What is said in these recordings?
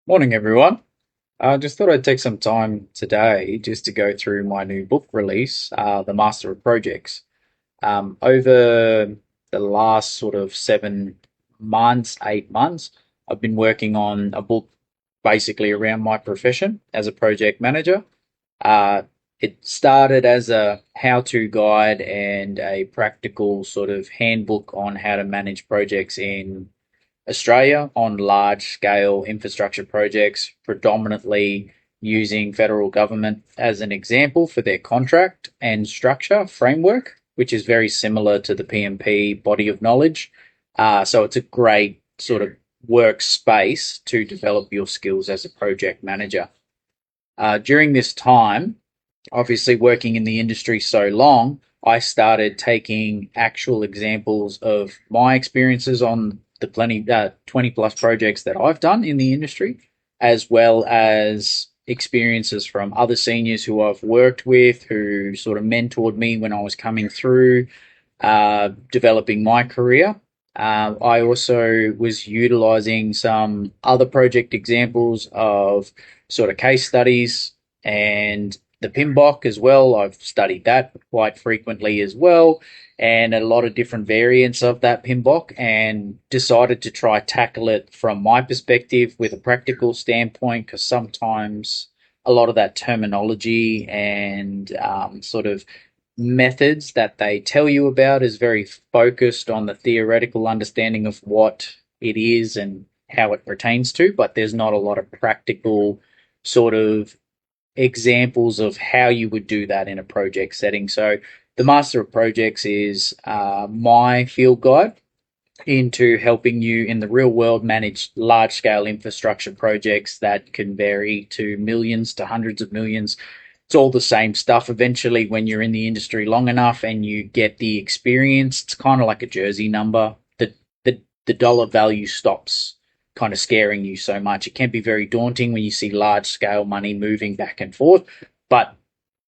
Morning, everyone. I just thought I'd take some time today just to go through my new book release, The Master of Projects. Over the last sort of 7 months, 8 months, I've been working on a book basically around my profession as a project manager. Uh, it started as a how-to guide and a practical sort of handbook on how to manage projects in Australia on large scale infrastructure projects, predominantly using federal government as an example for their contract and structure framework, which is very similar to the PMP body of knowledge. So it's a great sort of workspace to develop your skills as a project manager. During this time, obviously working in the industry so long, I started taking actual examples of my experiences on the 20 plus projects that I've done in the industry, as well as experiences from other seniors who I've worked with, who sort of mentored me when I was coming through developing my career. I also was utilizing some other project examples of sort of case studies and the PMBOK as well. I've studied that quite frequently as well, and a lot of different variants of that PMBOK, and decided to try tackle it from my perspective with a practical standpoint, because sometimes a lot of that terminology and sort of methods that they tell you about is very focused on the theoretical understanding of what it is and how it pertains to, but there's not a lot of practical sort of examples of how you would do that in a project setting. So the Master of Projects is my field guide into helping you in the real world manage large scale infrastructure projects that can vary to millions to hundreds of millions. It's all the same stuff. Eventually, when you're in the industry long enough and you get the experience, it's kind of like a jersey number. The dollar value stops kind of scaring you so much. It can be very daunting when you see large scale money moving back and forth. But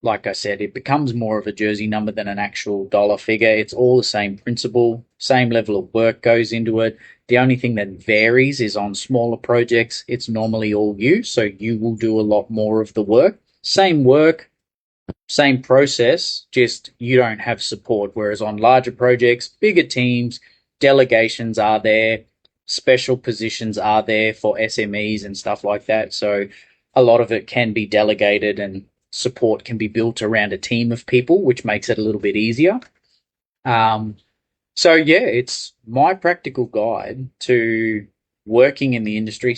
like I said, it becomes more of a jersey number than an actual dollar figure. It's all the same principle, same level of work goes into it. The only thing that varies is on smaller projects, it's normally all you. So you will do a lot more of the work, same process, just you don't have support. Whereas on larger projects, bigger teams, delegations are there, special positions are there for SMEs and stuff like that. So a lot of it can be delegated and support can be built around a team of people, which makes it a little bit easier. Um, so yeah, it's my practical guide to working in the industry.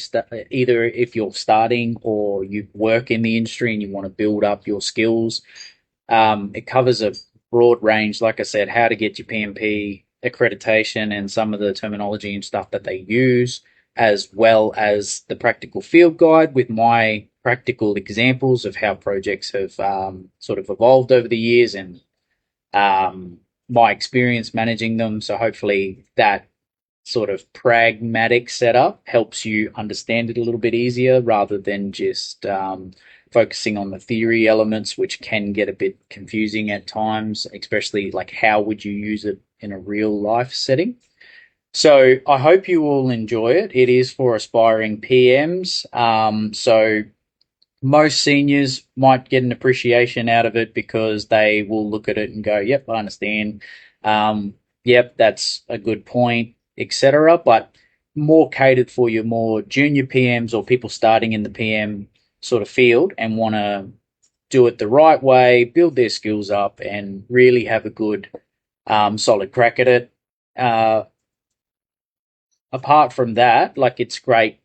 Either if you're starting or you work in the industry and you want to build up your skills. It covers a broad range, like I said, how to get your PMP accreditation and some of the terminology and stuff that they use, as well as the practical field guide with my practical examples of how projects have sort of evolved over the years and my experience managing them. So hopefully that sort of pragmatic setup helps you understand it a little bit easier rather than just focusing on the theory elements, which can get a bit confusing at times, especially like how would you use it in a real life setting. So I hope you will enjoy it. It is for aspiring PMs. So most seniors might get an appreciation out of it because they will look at it and go, "Yep, I understand. Yep, that's a good point," etc. But more catered for your more junior PMs or people starting in the PM sort of field and want to do it the right way, build their skills up, and really have a good, solid crack at it. Uh, Apart from that, like it's great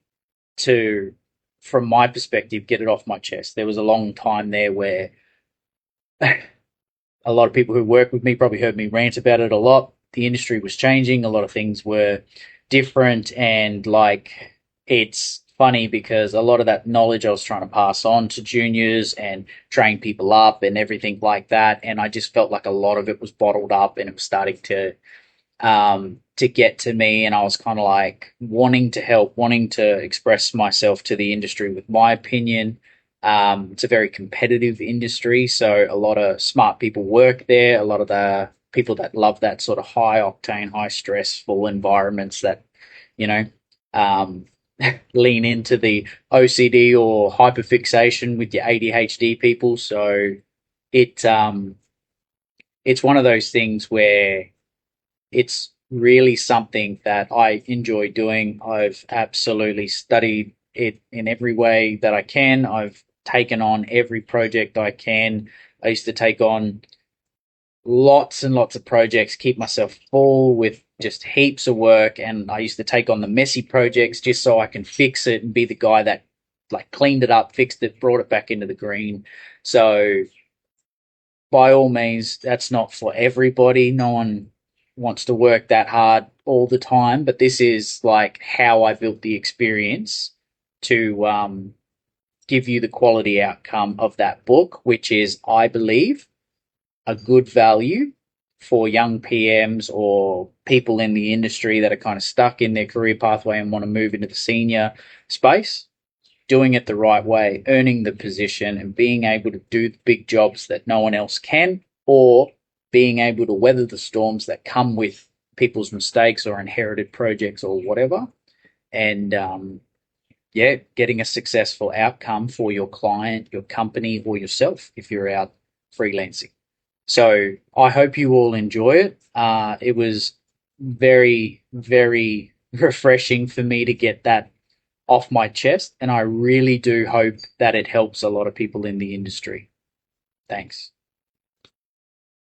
to, from my perspective, get it off my chest. There was a long time there where a lot of people who work with me probably heard me rant about it a lot. The industry was changing, a lot of things were different, and like it's funny because a lot of that knowledge I was trying to pass on to juniors and train people up and everything like that, and I just felt like a lot of it was bottled up and it was starting to get to me, and I was kind of like wanting to help, wanting to express myself to the industry with my opinion. It's a very competitive industry, so a lot of smart people work there. A lot of the people that love that sort of high octane, high stressful environments that, you know, um, lean into the OCD or hyperfixation with your ADHD people. So it it's one of those things where it's really something that I enjoy doing. I've absolutely studied it in every way that I can. I've taken on every project I can. I used to take on lots and lots of projects, keep myself full with just heaps of work. And I used to take on the messy projects just so I can fix it and be the guy that like cleaned it up, fixed it, brought it back into the green. So by all means, that's not for everybody. No one wants to work that hard all the time, but this is like how I built the experience to give you the quality outcome of that book, which is, I believe, a good value for young PMs or people in the industry that are kind of stuck in their career pathway and want to move into the senior space, doing it the right way, earning the position and being able to do the big jobs that no one else can, or being able to weather the storms that come with people's mistakes or inherited projects or whatever. And yeah, getting a successful outcome for your client, your company, or yourself if you're out freelancing. So I hope you all enjoy it. It was very, very refreshing for me to get that off my chest, and I really do hope that it helps a lot of people in the industry. Thanks.